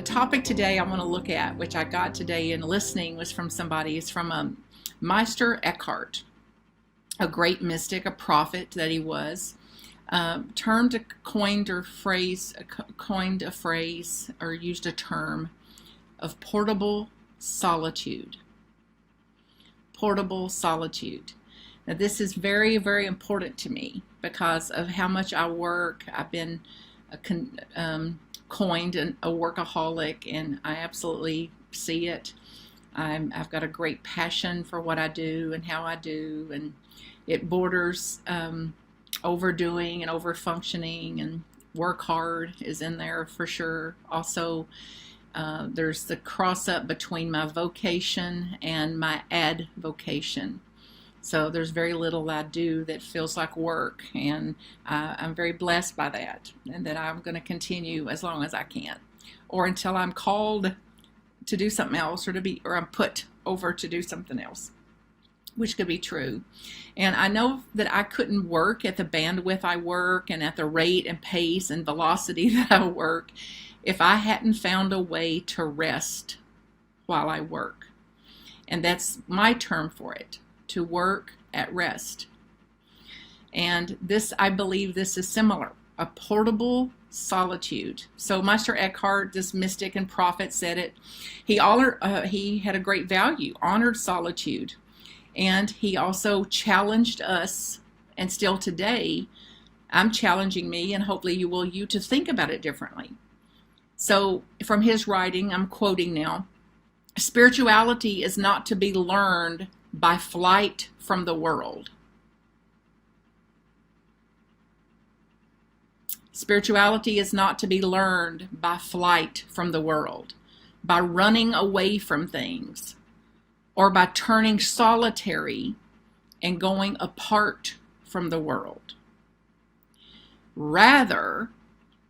topic today I want to look at, which I got today in listening, was from somebody. It's from Meister Eckhart, a great mystic, a prophet that he was. Coined a phrase or used a term of portable solitude. Portable solitude. Now, this is very, very important to me because of how much I work. I've been coined a workaholic, and I absolutely see it. I've got a great passion for what I do and how I do, and it borders overdoing and overfunctioning, and work hard is in there for sure. Also, there's the cross up between my vocation and my advocation. So there's very little I do that feels like work, and I'm very blessed by that, and that I'm going to continue as long as I can, or until I'm called to do something else, or I'm put over to do something else, which could be true. And I know that I couldn't work at the bandwidth I work and at the rate and pace and velocity that I work if I hadn't found a way to rest while I work. And that's my term for it, to work at rest. And this, I believe this is similar, a portable solitude. So Meister Eckhart, this mystic and prophet, said it. He had a great value, honored solitude. And he also challenged us, and still today, I'm challenging me, and hopefully you to think about it differently. So from his writing, I'm quoting now, spirituality is not to be learned by flight from the world. Spirituality is not to be learned by flight from the world, by running away from things, or by turning solitary and going apart from the world. Rather,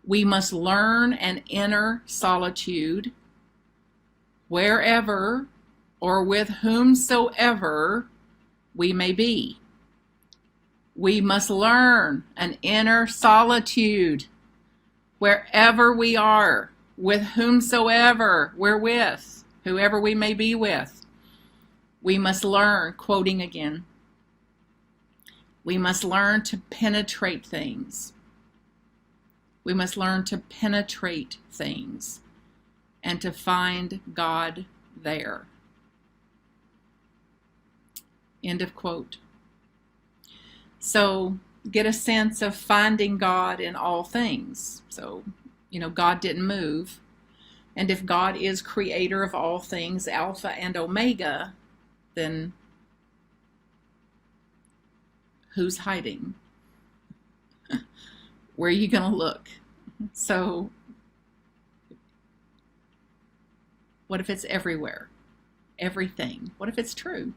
we must learn an inner solitude wherever or with whomsoever we may be. We must learn an inner solitude wherever we are, with whomsoever we're with, whoever we may be with. We must learn, quoting again, we must learn to penetrate things. We must learn to penetrate things and to find God there. End of quote. So get a sense of finding God in all things. So, God didn't move. And if God is creator of all things, Alpha and Omega, then who's hiding? Where are you going to look? So what if it's everywhere? Everything. What if it's true?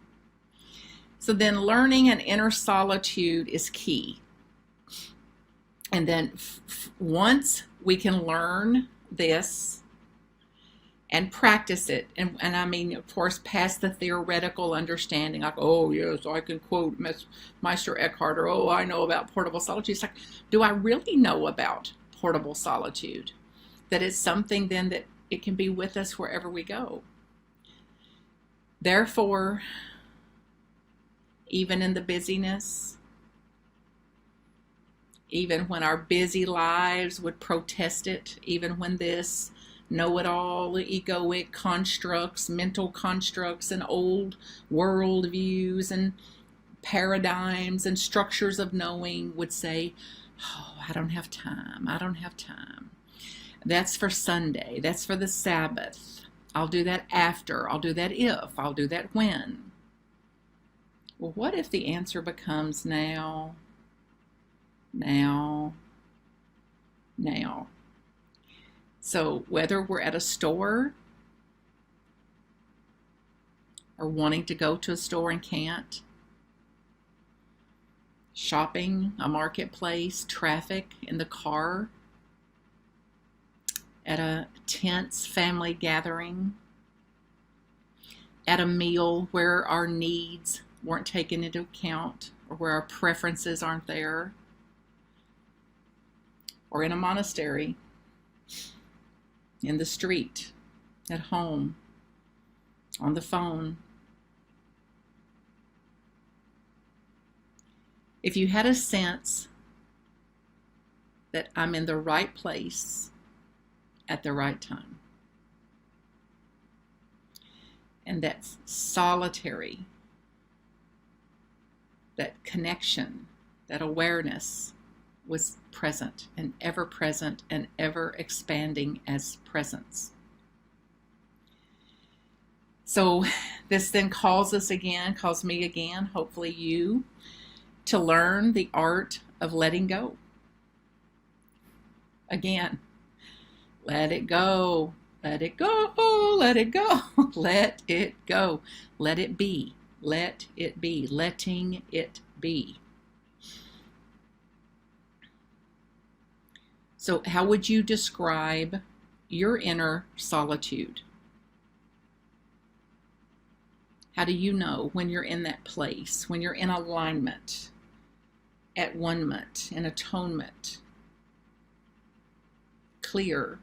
So then learning an inner solitude is key. And then once we can learn this and practice it, and I mean, of course, past the theoretical understanding, like, oh, yes, I can quote Meister Eckhart, or, oh, I know about portable solitude. It's like, do I really know about portable solitude? That it's something then that it can be with us wherever we go. Therefore, even in the busyness, even when our busy lives would protest it, even when this know-it-all, egoic constructs, mental constructs, and old world views and paradigms and structures of knowing would say, oh, I don't have time. I don't have time. That's for Sunday. That's for the Sabbath. I'll do that after. I'll do that if. I'll do that when. Well, what if the answer becomes now, now, now? So whether we're at a store or wanting to go to a store and can't, shopping, a marketplace, traffic in the car, at a tense family gathering, at a meal where our needs weren't taken into account or where our preferences aren't there, or in a monastery, in the street, at home, on the phone. If you had a sense that I'm in the right place at the right time, and that solitary, that connection, that awareness was present and ever expanding as presence. So this then calls me again, hopefully you, to learn the art of letting go. Again, let it go, let it go, let it go, let it go, let it be, letting it be. So how would you describe your inner solitude? How do you know when you're in that place, when you're in alignment, at one-ment, in atonement, clear,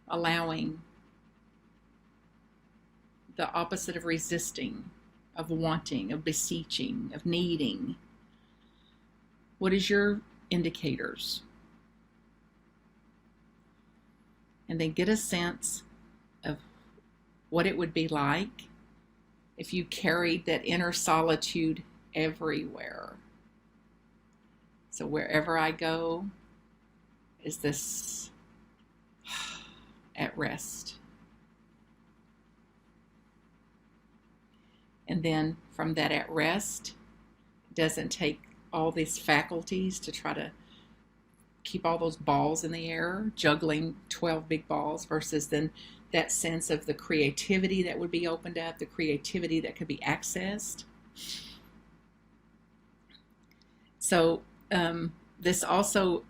allowing, the opposite of resisting, of wanting, of beseeching, of needing? What is your indicators? And then get a sense of what it would be like if you carried that inner solitude everywhere. So wherever I go, is this at rest? And then from that at rest, it doesn't take all these faculties to try to keep all those balls in the air, juggling 12 big balls, versus then that sense of the creativity that would be opened up, the creativity that could be accessed. So this also,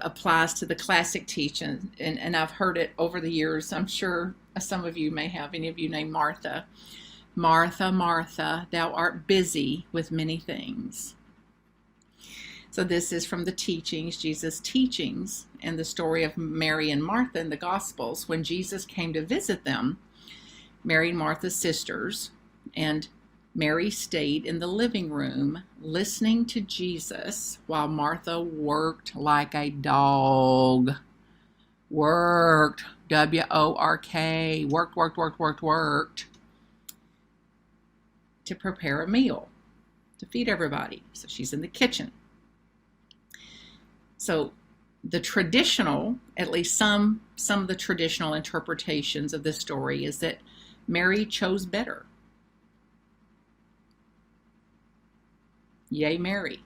applies to the classic teaching, and I've heard it over the years. I'm sure some of you may have, any of you named Martha. Martha, Martha, thou art busy with many things. So this is from the teachings, Jesus' teachings, and the story of Mary and Martha in the Gospels. When Jesus came to visit them, Mary and Martha's sisters, and Mary stayed in the living room listening to Jesus while Martha worked like a dog. Worked, W-O-R-K, worked, to prepare a meal to feed everybody. So she's in the kitchen. So the traditional, at least some of the traditional interpretations of this story, is that Mary chose better. Yay, Mary.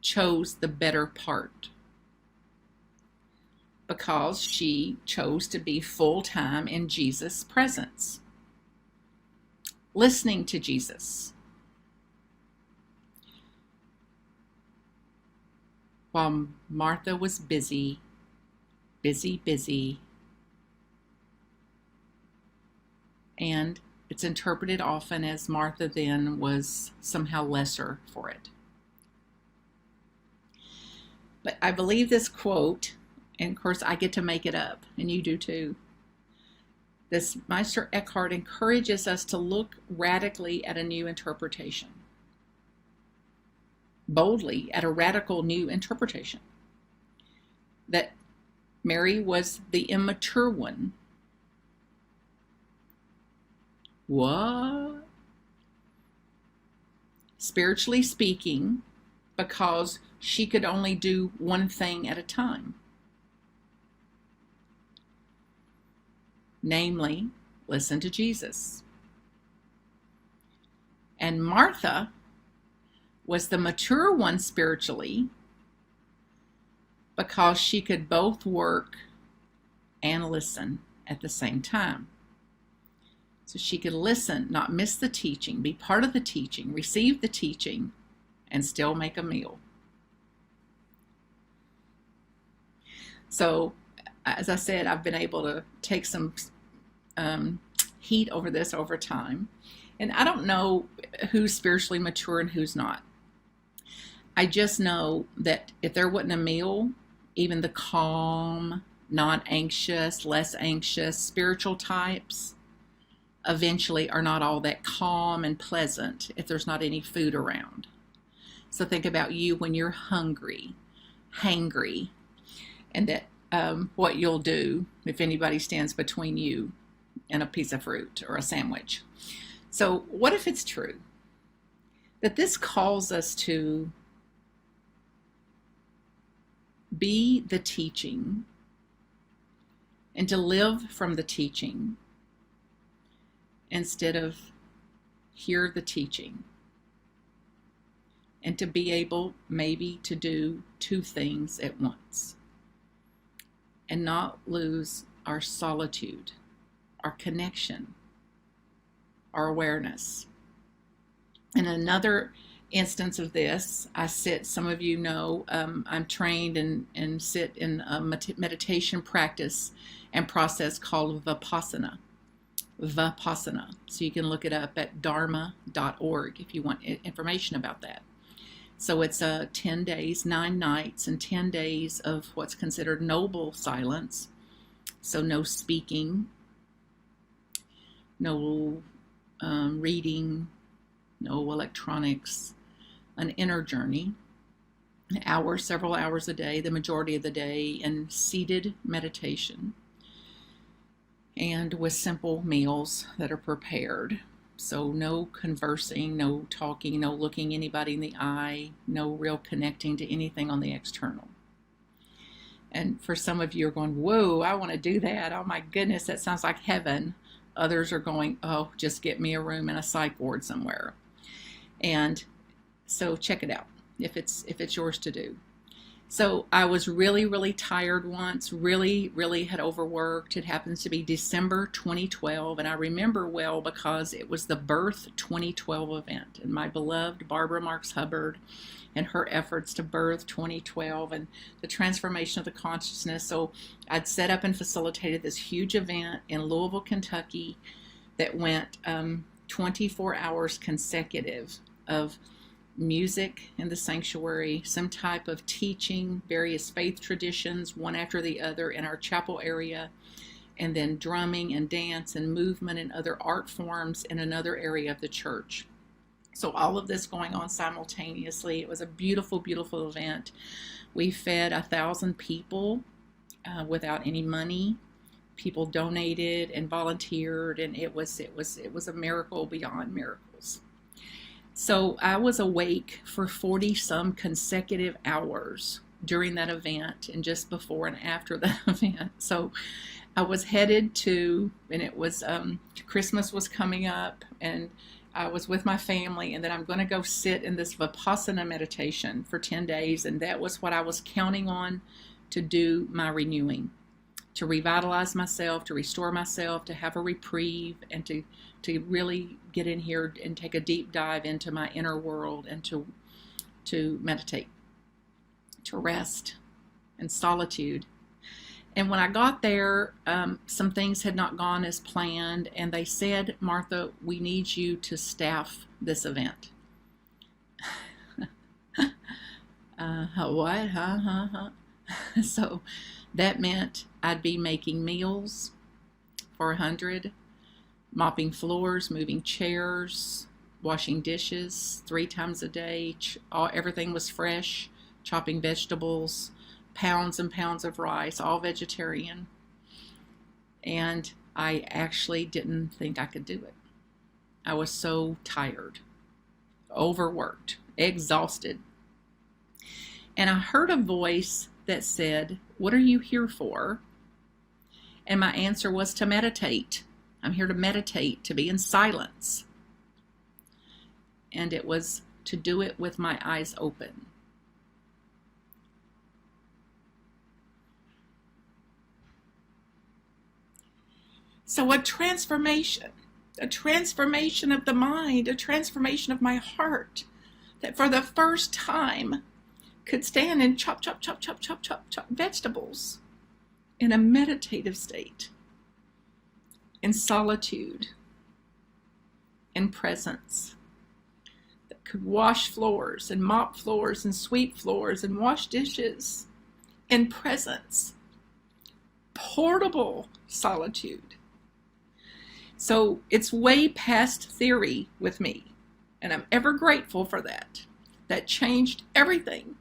Chose the better part because she chose to be full-time in Jesus' presence, listening to Jesus, while Martha was busy, and it's interpreted often as Martha then was somehow lesser for it. But I believe this quote, and of course I get to make it up, and you do too. This Meister Eckhart encourages us to look radically at a new interpretation. Boldly at a radical new interpretation. That Mary was the immature one. What? Spiritually speaking, because she could only do one thing at a time. Namely, listen to Jesus. And Martha was the mature one spiritually because she could both work and listen at the same time. So she could listen, not miss the teaching, be part of the teaching, receive the teaching, and still make a meal. So, as I said, I've been able to take some heat over this over time. And I don't know who's spiritually mature and who's not. I just know that if there wasn't a meal, even the calm, non-anxious, less anxious, spiritual types eventually are not all that calm and pleasant if there's not any food around. So think about you when you're hungry, hangry, and that what you'll do if anybody stands between you and a piece of fruit or a sandwich. So what if it's true that this calls us to be the teaching and to live from the teaching instead of hear the teaching, and to be able maybe to do two things at once and not lose our solitude, our connection, our awareness. In another instance of this, I sit, some of you know, I'm trained and sit in a meditation practice and process called Vipassana. Vipassana. So you can look it up at dharma.org if you want information about that. So it's 10 days, 9 nights, and 10 days of what's considered noble silence. So no speaking, no reading, no electronics, an inner journey, an hour, several hours a day, the majority of the day, in seated meditation, and with simple meals that are prepared. So no conversing, no talking, no looking anybody in the eye, no real connecting to anything on the external. And for some of you are going, whoa, I want to do that. Oh my goodness, that sounds like heaven. Others are going, oh, just get me a room in a psych ward somewhere. And so check it out if it's yours to do. So I was really, really tired once, really, really had overworked. It happens to be December 2012, and I remember well because it was the Birth 2012 event, and my beloved Barbara Marks Hubbard and her efforts to birth 2012 and the transformation of the consciousness. So I'd set up and facilitated this huge event in Louisville, Kentucky that went 24 hours consecutive of music in the sanctuary, some type of teaching, various faith traditions, one after the other in our chapel area, and then drumming and dance and movement and other art forms in another area of the church. So all of this going on simultaneously. It was a beautiful, beautiful event. We fed 1,000 people without any money. People donated and volunteered, and it was a miracle beyond miracles. So I was awake for 40 some consecutive hours during that event and just before and after the event. So I was headed to, and it was Christmas was coming up, and I was with my family, and then I'm going to go sit in this Vipassana meditation for 10 days. And that was what I was counting on to do my renewing, to revitalize myself, to restore myself, to have a reprieve, and to really get in here and take a deep dive into my inner world and to meditate, to rest in solitude. And when I got there, some things had not gone as planned, and they said, Martha, we need you to staff this event. What? So that meant I'd be making meals for 100, mopping floors, moving chairs, washing dishes 3 times a day. Everything was fresh, chopping vegetables, pounds and pounds of rice, all vegetarian. And I actually didn't think I could do it. I was so tired, overworked, exhausted. And I heard a voice that said, what are you here for? And my answer was to meditate. I'm here to meditate, to be in silence. And it was to do it with my eyes open. So a transformation of the mind, a transformation of my heart, that for the first time could stand and chop vegetables in a meditative state, in solitude, in presence, that could wash floors and mop floors and sweep floors and wash dishes and presence. Portable solitude. So it's way past theory with me, and I'm ever grateful for that. That changed everything.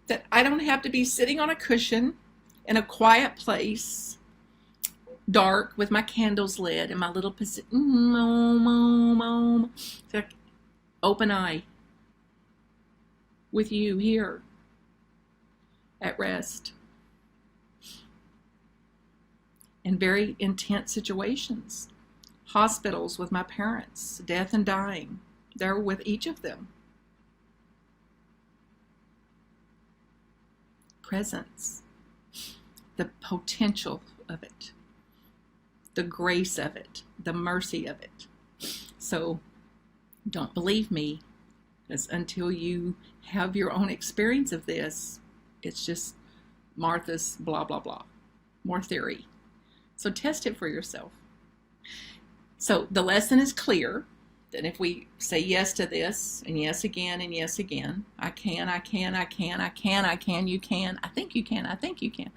That I don't have to be sitting on a cushion in a quiet place, dark, with my candles lit and my little open eye with you here at rest in very intense situations. Hospitals with my parents, death and dying, there with each of them. Presence, the potential of it, the grace of it, the mercy of it. So don't believe me, because until you have your own experience of this, it's just Martha's blah, blah, blah, more theory. So test it for yourself. So the lesson is clear that if we say yes to this and yes again and yes again, I can, you can, I think you can,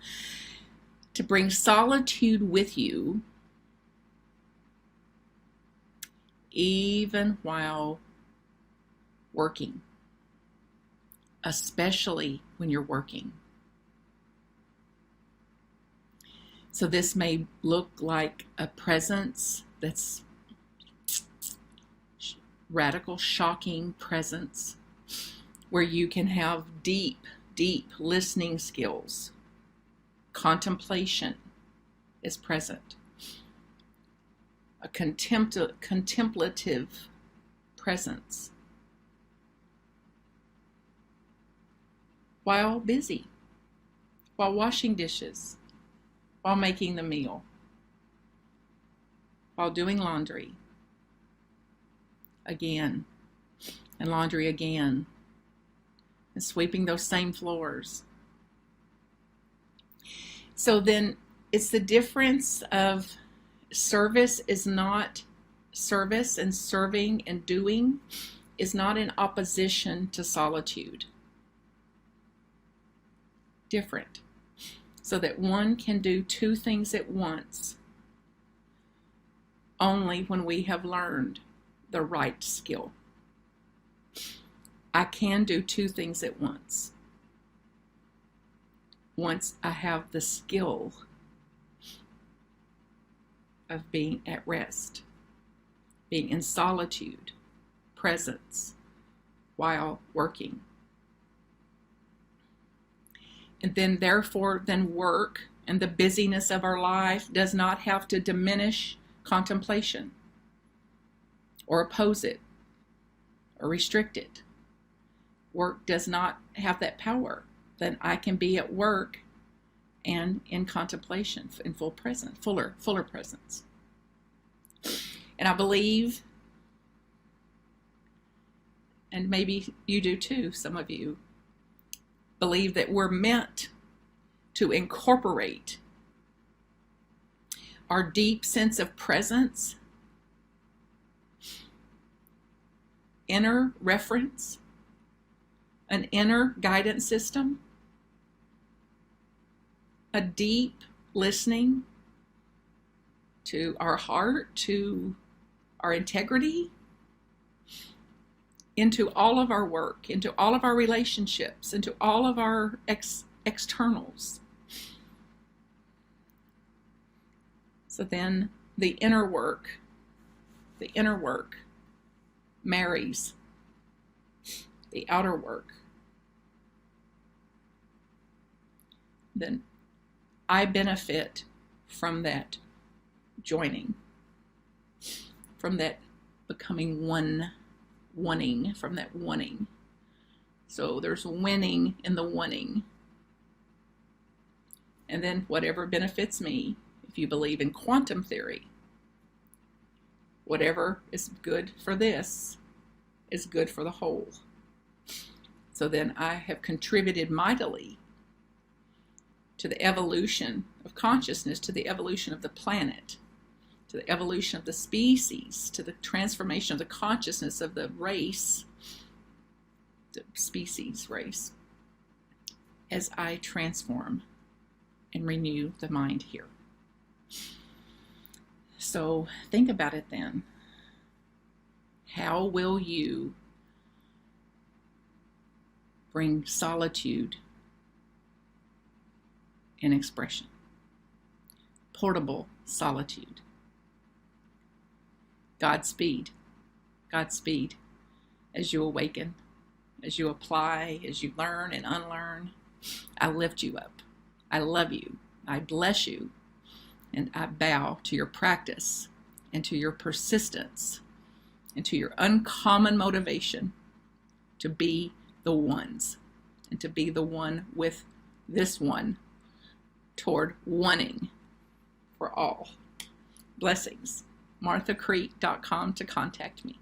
to bring solitude with you even while working, especially when you're working. So this may look like a presence that's radical, shocking presence where you can have deep, deep listening skills. Contemplation is present. A contemplative presence while busy, while washing dishes, while making the meal, while doing laundry again, and laundry again, and sweeping those same floors. So then it's the difference of service is not service, and serving and doing is not in opposition to solitude. Different. So that one can do two things at once only when we have learned the right skill. I can do two things at once I have the skill of being at rest, being in solitude, presence, while working. And then therefore, work and the busyness of our life does not have to diminish contemplation or oppose it or restrict it. Work does not have that power. Then I can be at work and in contemplation, in full presence, fuller presence. And I believe, and maybe you do too, some of you believe that we're meant to incorporate our deep sense of presence, inner reference, an inner guidance system, a deep listening to our heart, to our integrity, into all of our work, into all of our relationships, into all of our externals. So then the inner work marries the outer work. Then I benefit from that joining, from that becoming from that wanting. So there's winning in the wanting. And then whatever benefits me, if you believe in quantum theory, whatever is good for this is good for the whole. So then I have contributed mightily to the evolution of consciousness, to the evolution of the planet, to the evolution of the species, to the transformation of the consciousness of the race, the species race. as I transform and renew the mind here. So think about it then. How will you bring solitude in expression? Portable solitude. Godspeed. Godspeed as you awaken, as you apply, as you learn and unlearn. I lift you up. I love you. I bless you. And I bow to your practice and to your persistence and to your uncommon motivation to be the ones and to be the one with this one toward wanting for all. Blessings. MarthaCreek.com to contact me.